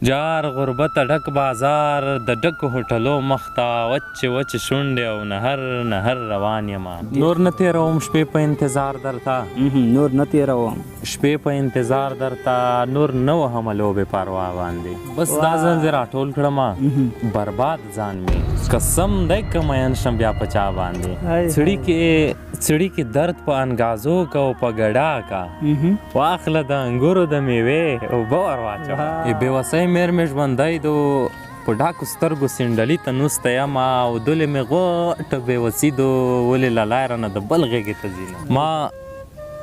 جار غربت ډک بازار د ډکو هوټلو مخته وچ شونډې او نهر روان یما نور نه تېروم شپې په انتظار درته نور نه تېروم شپې په انتظار درته نور نه وهم لوبې پروا باندې بس دا ځل دې راټول کړمه برباد ځان مې قسم دی که مین شم بیا په چا باندې څړي کې درد په انګازو کا او په ګډا کا واخله د انګورو د میوې اوبه ور واچوه بېوسۍ میر مې ژوندی دو په ډاکو سترګو سینډلي ته نوسته یمه او دلې مې غوټه بېوسي دو ولې له لایره نه د بل غېږې ته ځینه ما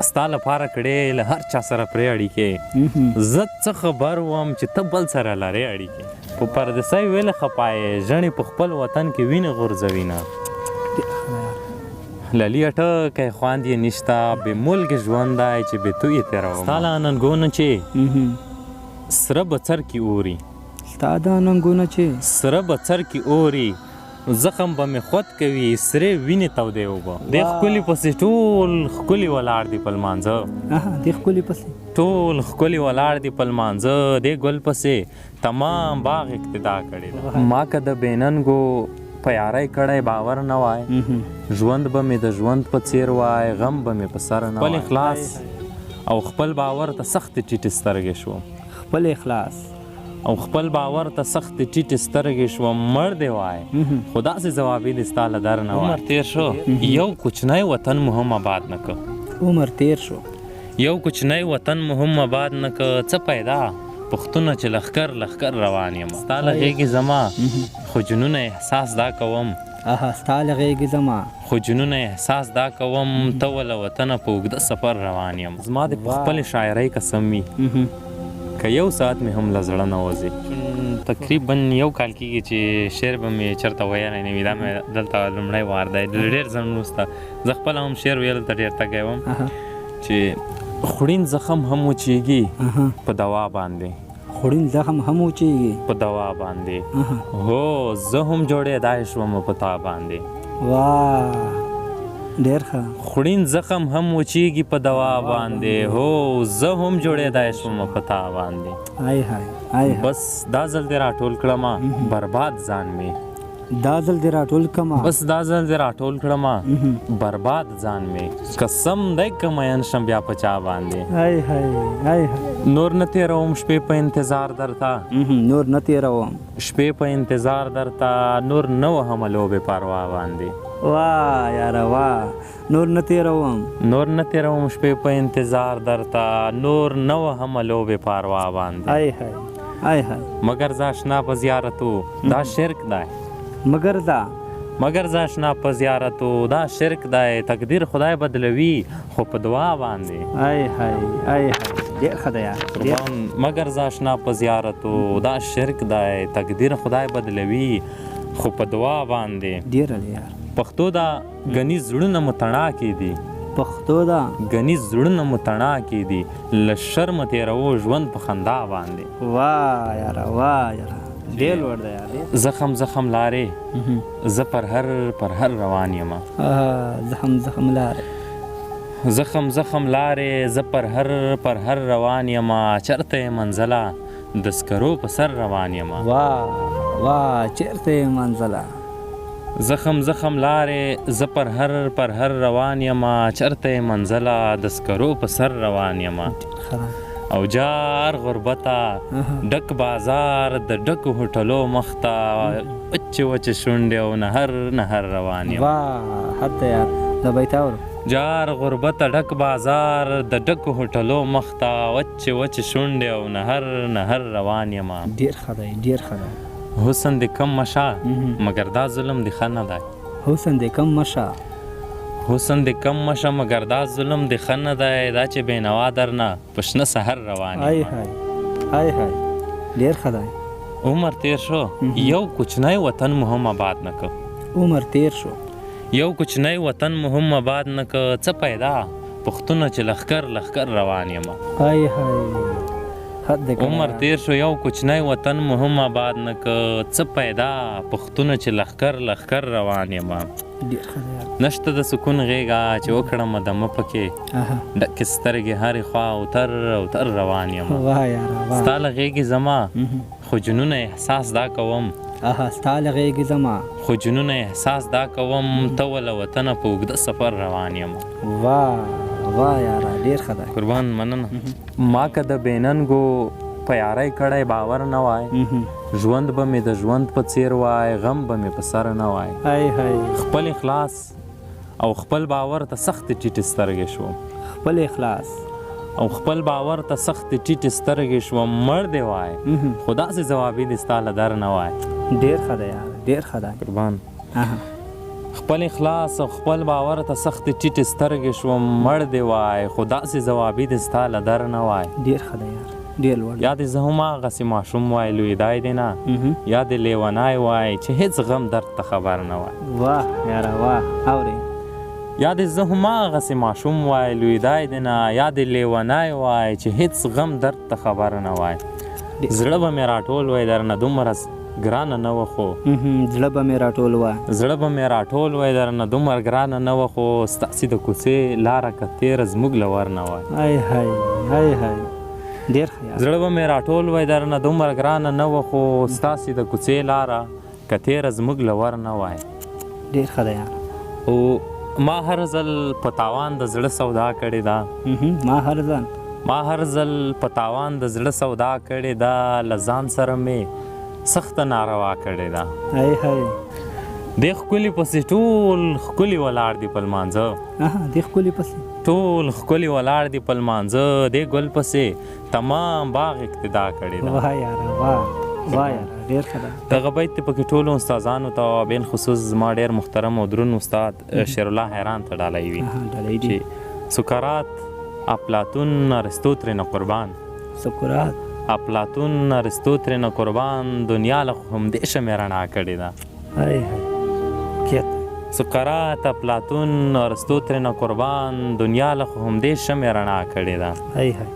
ستا لپاره کړې له هر چا سره پرې اړیکې زه څه خبر وم چې ته بل سره لرې اړیکې په پردیسۍ ولې خپایې ژڼې په خپل وطن کې وینې غورځوینه للی اټکی خوند یې نشته بې ملکې ژوند دی چې بې تو یې تېروم ستا له اننګونه چې سره بڅر کې اوري ستا د اننګونه چې سره بڅر کې اوري زخم به مې خود کوي سرې وینې تودې اوبه دې ښکلي پسې ټول ښکلي ولاړ دي په لمانځه دې ښکلي پسې ټول ښکلي ولاړ دي په لمانځه دې ګل پسې تمام باغ اقتدا کړې ده ما که د بېننګو په یارۍ کړی باور نه وای ژوند به مې د ژوند په څېر وای غم به مې په سر نه وای خپل اخلاص او خپل باور ته سختې ټیټې سترګې شوم خپل اخلاص او خپل باور ته سختې ټیټې سترګې شوم مړ دی وای خو داسې ځوابي دې ستا له در نه وای عمر تېر شو یو کوچنی وطن مو هم آباد نه که عمر تېر شو یو کوچنی وطن مو هم آباد نه که څه پیدا پښتونه چې لښکر روان یم ستا له غېږې زما خو جنونه احساس دا کوم ستا له غېږې زما خو جنونه احساس دا کوم ته له وطنه په اوږده سفر روان یم زما د په خپلې شاعرۍ قسم وي که یو ساعت مې هم له زړه نه وځي تقریبا یو کال کېږي چې شعر به مې چېرته ویلی نه وي دا مې دلته لومړی وار دی ډېر ځل وروسته زه خپله هم شعر ویلو ته ډېر تږی وم چې خوړین زخم هم وچېږي په دوا باندې خوړین زخم هم وچېږي په دوا باندې هو زه هم جوړېدای شوم په تا باندې واه ډېر ښه خوړین زخم هم وچېږي په دوا باندې هو زه هم جوړېدای شوم په تا باندې بس دا ځل دې راټول کړمه برباد ځان مې دا ځل دې راټول کړمه بس دا ځل دې راټول کړمه برباد ځان مې قسم دی که مین شم بیا په چا باندې نور نه تېروم شپې په انتظار درته نور نه تېروم شپې په انتظار درته نور نه وهم لوبې پروا باندې واه یاره واه نور نه تېروم شپې په انتظار درته نور نه وهم لوبې پروا باندې مگر زه اشنا په زیارتو دا شرک دی مگر زه اشنا په زیارتو دا شرک دی تقدیر خدای بدلوي خو په دعا باندې ډېر ښه دی یار مگر زه اشنا په زیارتو دا شرک دی تقدیر خدای بدلوي خو په دعا باندې ډېر دی یار پښتو دا غني زړونه مو تڼاکې دي پښتو دا غني زړونه مو تڼاکې دي له شرمه تېروو ژوند په خندا باندې واه یاره ډېر لوړ دی یار زخم لارې زه پر هر روان یم زخم لارې زه پر هر روان یم چرته منزله د سکرو په سر روان یم واه چرته منزله زخم لارې زه پر هر روان یم چرته منزله د سکرو په سر روان یم او جار غربته ډک بازار د ډکو هوټلو مخته وچ شونډې او نهر روان یم واه حتی یار دا بیت اورو جار غربته ډک بازار د ډکو هوټلو مخته وچ شونډې او نهر روان یم ډېر ښه دی حسن دې کم مشه مگر دا ظلم دې ښه نه دی حسن دې کم مشه مگر دا ظلم دې ښه نه دی دا چې بېنوا درنه په شنه سحر روان یم ډېر ښه دی عمر تېر شو یو کوچنی وطن مو هم آباد نه که یو کوچنی وطن مو هم آباد نه که څه پیدا پښتونه چې لښکر روان یم حد دې کړی عمر یاره. تیر شو یو کوچنی وطن مو هم آباد نه که څه پیدا پښتونه چې لښکر روان یم ډېر ښه دی یاره. نشته د سکون غېږه چې وکړم دمه پکې اها. ډکې سترګې هرې خوا اوتر روان یم واه یاره واه. ستا له غېږې زما مهم. خو جنونه احساس دا کوم اها ستا له غېږې زما خو جنونه احساس دا کوم ته له وطنه په اوږده سفر روان یم واه واه یاره ډېر ښه دی. قربان مننه ما که د بېننګو په یارۍ کړی باور نه وای مهم. ژوند به مې د ژوند په څیر وای غم به مې په سر نه وای هی هی خپل اخلاص او خپل باور ته سخت ټیټې سترګې شوم خپل اخلاص او خپل باور ته سخت ټیټې سترګې شوم مړ دی وای مهم. خو داسې ځوابي دې ستا له در نه وای ډېر ښه دی یاره ډېر ښه دی. قربان اها. خپل اخلاص او خپل باور ته سخت ټیټې سترګې شوم مړ دی وای خو داسې ځوابي دې ستا له در نه وای ډېر ښه دی یاره ډېر لوړ. یا دې زه هم هغسې ماشوم وای لویدای دی نه مهم. یا دې لیونای وای چې هیڅ غم درد ته خبر نه وای واه یاره واه اورې. یا دې زه هم هغسې ماشوم وای لویدای دی نه یا دې لیونای وای چې هیڅ غم درد ته خبر نه وای زړه به مې راټول وای درنه دومره ګرانه نه وه خو مهم. زړه به مې راټول وه. زړه به مې راټول وای درنه دومره ګرانه نه وه خو ستاسې د کوڅې لاره که تېره زموږ له ور نه وای هی هی هی هی ډېر ښه یاره. زړه به مې راټول وای درنه دومره ګرانه نه وه خو ستاسې د کوڅې لاره که تېره زموږ له ور نه وای ډېر ښه دی یاره. او ما هر ځل په تاوان د زړه سودا کړې ده مهم. ما هر ځان ما هر ځل په تاوان د زړه سودا کړې ده له ځان سره مې سخته ناروا کړې ده هی هی. دې ښکلي پسې ټول ښکلي ولاړ دي په لمانځه اها دې ښکلي پسې ټول ښکلي ولاړ دي په لمانځه دې ګل پسې تمام باغ اقتدا کړې ده واه یاره واه واه یاره ډېر ښه ده. دغه بیت دې پکې ټولو استادانو ته بین خصوص زما ډېر محترم او درون استاد شیرالله حیران ته ډالۍ وي اها ډالۍ دي. چې سقراط افلاطون ارسطو ترېنه قربان سقراط افلاطون ارسطو ترېنه قربان دنیا له خو همدې شمې رڼا کړې ده هی هی کیت سقراط افلاطون ارسطو ترېنه قربان دنیا له خو همدې شمې رڼا کړې ده هی هی.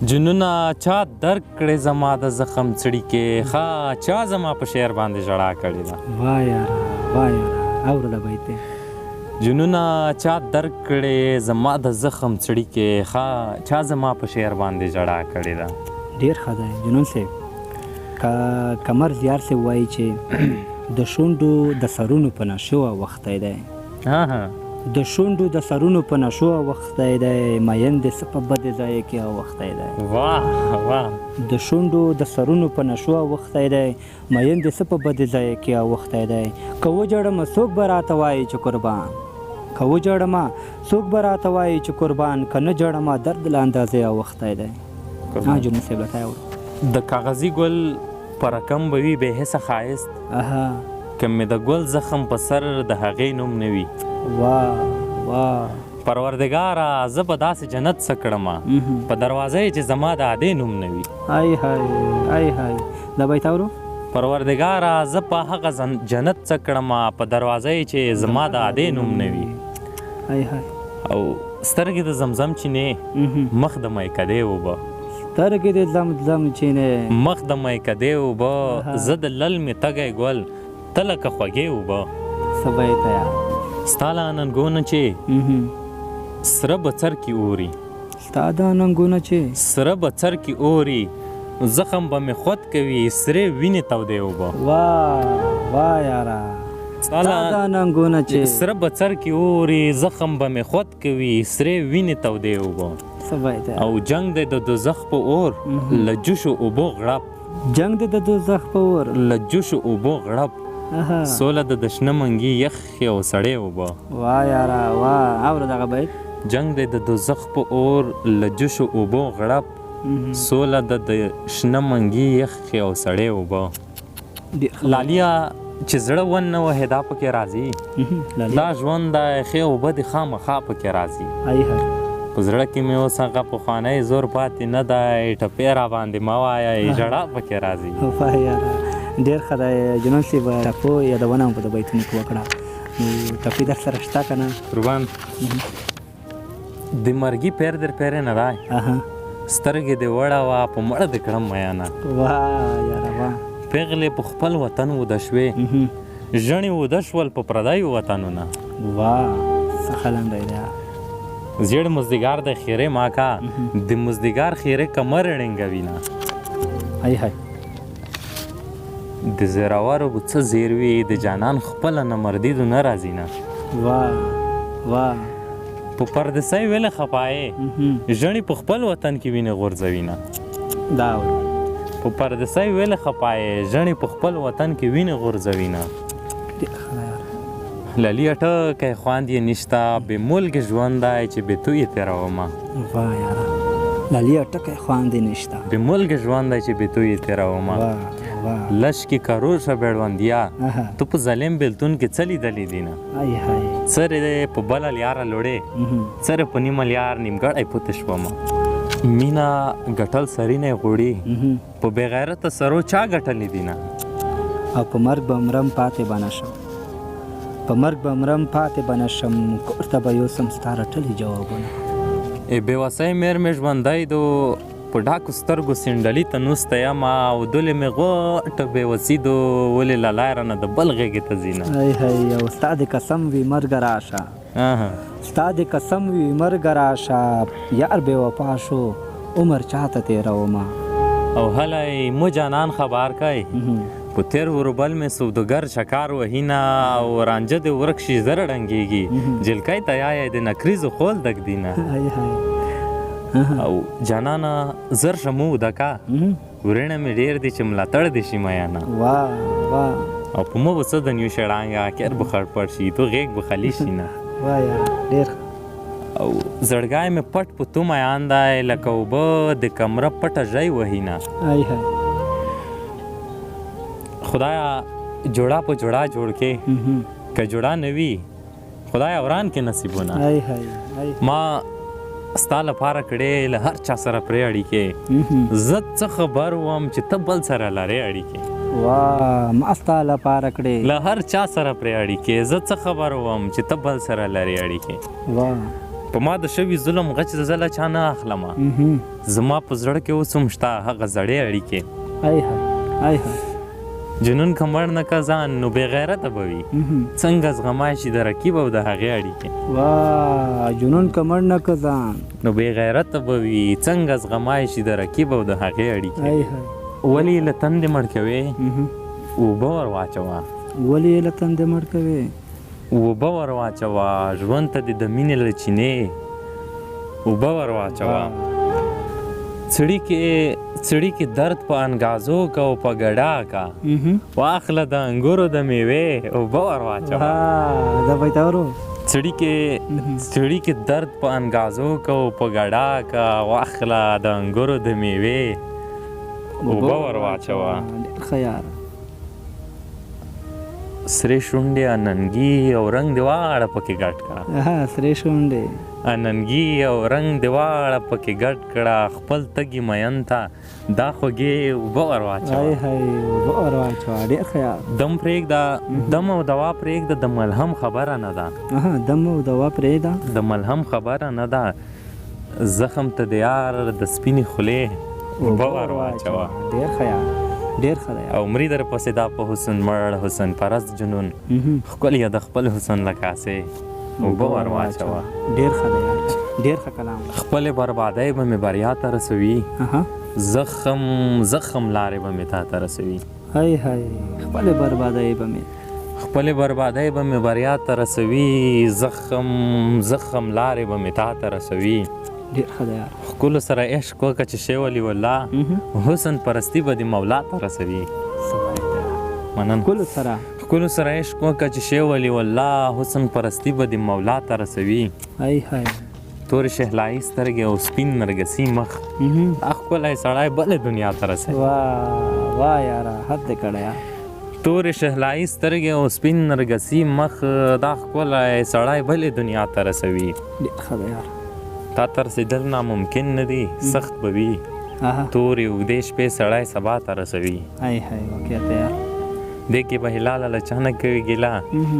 جنونه چا درک کړې زما د زخم څړیکې ښه چا زما په شعر باندې ژړا کړې ده واه یاره واه یاره اورله بیت دی. جنونه چا درک کړې زما د زخم څړیکې ښه چا زما په شعر باندې ژړا کړې ده ډېر ښه دی جنون صاحب. کمر زیار صاحب وایي چې د شونډو د سرونو په نشو وختی دی د شونډو د سرونو په نشو وختی دی مین د څه په بدې ځای کې وختی دی واه واه د شونډو د سرونو په نشو وختی دی مین د څه په بدې ځای کې وختی دی که وجړم څوک به راته وایي چې قربان که وجړم څوک به راته وایي چې قربان که نه جړم درد له اندازې وختی دی. ها جنون صاحب لته اورو. د کاغذي ګل په رقم به وي بې حسه ښایست اها که مې د ګل زخم په سر د هغې نوم نه وي واه واه پروردګاره زه به داسې جنت څه کړمه په دروازه یې چې زما د عادې نوم نه وي هی هی هی هی دا بیت اورو. پروردګاره زه په هغه جنت څه کړمه په دروازه یې چې زما د عادې نوم نه وي هی هی. او سترګې د زمزم چینې مخ د میکدې اوبه سترګې د زمزم چینې مخ د میکدې اوبه زه د لل مې تږی ګل ته لکه خوږې اوبه څه بیت یاره. ستا له اننګونه چې سره بڅر کې اوري ستا د اننګونه چې سره بڅر کې اوري زخم به مې خود کوي سرې وینې تودې اوبه واه واه یاره ستا د اننګونه چې سره بڅر کې اوري زخم به مې خود کوي سرې وینې تودې اوبه څه بیت یاره. او جنگ دی د دوزخ په اور له جوشو اوبو غړپ جنگ دی د دوزخ په اور له جوشو اوبو غړپ سوله د شنه منګي یخ یو سړی اوبه واه یاره واه اورو دغه بیت. جنگ دی د دوزخ په اور له جوشو اوبو غړپ سوله د شنه منګي یخ یو سړی اوبه لالیا چې زړه ون نه وهې دا پکې راځي دا ژوند دا ښې اوبه دې خامخا پکې راځي هی هی. په زړه کې مې اوس هغه پخوانی زور پاتې نه دی ټپې را باندې مه وایه ژړا پکې راځي واه یاره ډېر ښه دی جنون صاحب. ټپو یادونه هم په د بیتونو کې وکړه نو ټپې در سره شته که نه؟ قربان د مرګي پیر در پیرې نه دی اها سترګې دې وړه وه په مړه دې کړم میانه واه یاره واه پیغلې په خپل وطن وده شوې ژڼې وده شول په پردیو وطنونه واه څه خلم دی دا زیړ مزدګار د خیرې ماکا د مزدګار خیرې کمر ړنګوي نه هی هی د زیراورو به څه زیر وي د جانان خپله نه مردیدو نه راځي نه واه واه په پردیسۍ ولې خفایې ژڼې په خپل وطن کې وینې غورځوي نه دا په پردیسۍ ولې خفایې ژڼې په خپل وطن کې وینې غورځوي نه للی اټکی خواند یې نشته بې ملکې ژوند دی چې بې تویې تېرومه واه یاره للی اټکی خواند یې نشته بې ملکې ژوند دی چې بې تویې تېرومه واه واه لش کې کروشه بیړوندیا تو په ظالم بیلتون کې څه لیدلي دي نه هی هی سر په بله لیاره لوړې سر په نیمه لیار نیمګړی پوته شومه مینا ګټل سرینه غوړي په بېغیرته سرو چا ګټلې دي نه او په مرګ به مرم پاتې به نشم په مرګ به مرم پاتې به نشم کور ته به یوسم ستا رټلي جوابونه بېوسۍ میر مې ژوندی دو په ډاکو سترګو سینډلي ته نوسته یمه او دلې مې غوټه بېوسي دو ولې له لایره نه د بل غېږې ته ځي نه هی هی او ستا د قسم وي مرګ راشه ستا د قسم وي مرګ راشه یار بې وفا شو عمر چاته تېرومه او هلی مو جانان خبر کوي په تیر وربل مې سودګر شکار وهینه او رانجه دې ورک شي زر ړنګېږي جلکۍ ته یایې د نکریزو خول دګ دینه هی هی او جانانه زر شمو دکا ورینه مې ډېر دي چې ملاتړ دې شي میانه واه واه او په مو به څه د نیو شړانګه کیر به خړپړ شي تو غېږ به خالي شي نه واه یاره ډېر او زړګی مې پټ په تو میان دی لکه اوبه د کمره پټه ژۍ وهي نه هی هی خدایا جوړه په جوړه جوړ کې که جوړه نه وي خدایا وران کې نصیبونه هی هی هی ما ستا لپاره کړې له هر چا سره پرې اړیکې زه څه خبر وم چې ته بل سره لرې اړیکې واه ما ستا لپاره کړې له هر چا سره پرې اړیکې زه څه خبر وم چې ته بل سره لرې اړیکې واه په ما د شوي ظلم غچ زه له چا نه اخلمه زما په زړه کې اوس هم شته هغه زړې اړیکې هی هی هی هی جنون کمر نه که ځان نو بېغیرته به وي څنګه زغمای شي د رقیب او د هغې اړیکې واه جنون کمر نه که ځان نو بېغیرته به وي څنګه زغمای شي د رقیب او د هغې اړیکې هی هی ولې له تندې مړ کوې اوبه ور واچوه ولې یې له تندې مړ کوې اوبه ور واچوه ژوند ته دې د مینې له چینې اوبه ور واچوه څړي کې درد په انګازو کا او په ګډا کا واخله د انګورو د میوې اوبه ور واچوه دا بیتورو څړي کې درد په انګازو کا او په ګډا کا واخله د انګورو د میوې اوبه ور واچوه ډېر ښه یاره سرې شونډې اننګي او رنګ دې واړه پکې ګډ کړه سرې شونډې اننګي او رنګ دې واړه پکې ګډ کړه خپل تږي مین ته دا خوږې اوبه ور واچوه هی هی اوبه ور واچوه ډېر ښه یاره دم پرېږده دم او دوا پرېږده د ملهم خبره نه ده دم او دوا پرېږده د ملهم خبره نه ده زخم ته د یار د سپینې خولې اوبه ور واچوه ډېر ښه یاره ډېر ښه دی او مري در پسې دا په حسن مړ حسن پرست جنون ښکل یې د خپل حسن له کاسې اوبه ور واچوه ډېر ښه دی ډېر ښه کلام خپلې بربادۍ به مې بریا ته رسوي زخم لارې به مې تا ته رسوي هی هی خپلې بربادۍ به مې بریا ته رسوي زخم لارې به مې تا ته رسوي ډېر ښه دی یاره ښکلو سره عشق وکړه چې شی ولي والله حسن پرستی به دې مولا ته رسوي منن ښکلو سره عشق وکړه چې شی ولي والله حسن پرستی به دې مولا ته رسوي هی هی تورې شهلایي سترګې او سپین نرګسي مخ دا ښکلی سړی بلې دنیا ته رسوي واه یاره حد دې کړی یاره تورې شهلایي سترګې او سپین نرګسي مخ دا ښکلی سړی بلې دنیا ته رسوي ډېر ښه دی یاره تا ته رسېدل ناممکن نه دي سخت به وي تورې اوږدې شپې سړی سبا ته رسوي هی هی واقعیت دی یاره دې کې به هلاله له چا نه کوي ګیله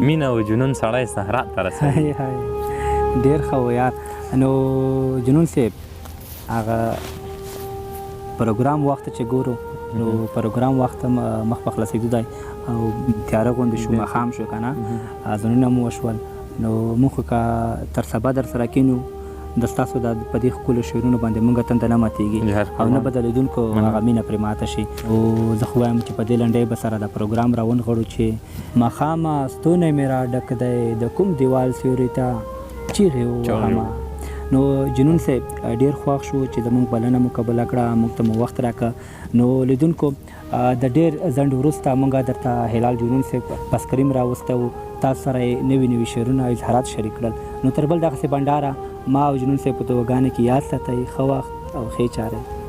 مینه او جنون سړی صحرا ته رسوي هی هی ډېر ښه و یار نو جنون صاحب هغه پروګرام وخت چې ګورو نو پروګرام وخت مخ په خلاصېدو دی او تیاره غوندې شو ماښام شو که نه اذانونه مو وشول نو موږ خو که تر سبا در سره کینو د ستاسو د په دې ښکلو شعرونو باندې موږ تنده نه ماتېږي او نه به د لیدونکو هغه مینه پرې ماته شي او زه خو وایم چې په دې لنډۍ به سره د پروګرام راونغړو چې ماښامه ستونی مې را ډک دی د کوم دیوال سیوري ته چیغې ووهمه نو جنون صاحب ډېر خوښ شو چې زموږ بلنه مو قبوله کړه موږ ته مو وخت راکړه نو لیدونکو د ډېر ځنډ وروسته موږ درته هلال جنون صاحب بس کریم راوستی و تاسو سره یې نوي نوي شعرونه او اظهارات شریک کړل نو تر بل دغسې بنډاره ما او جنون صاحب په توګانې کې یاد ساتئ ښه وخت او ښې چارې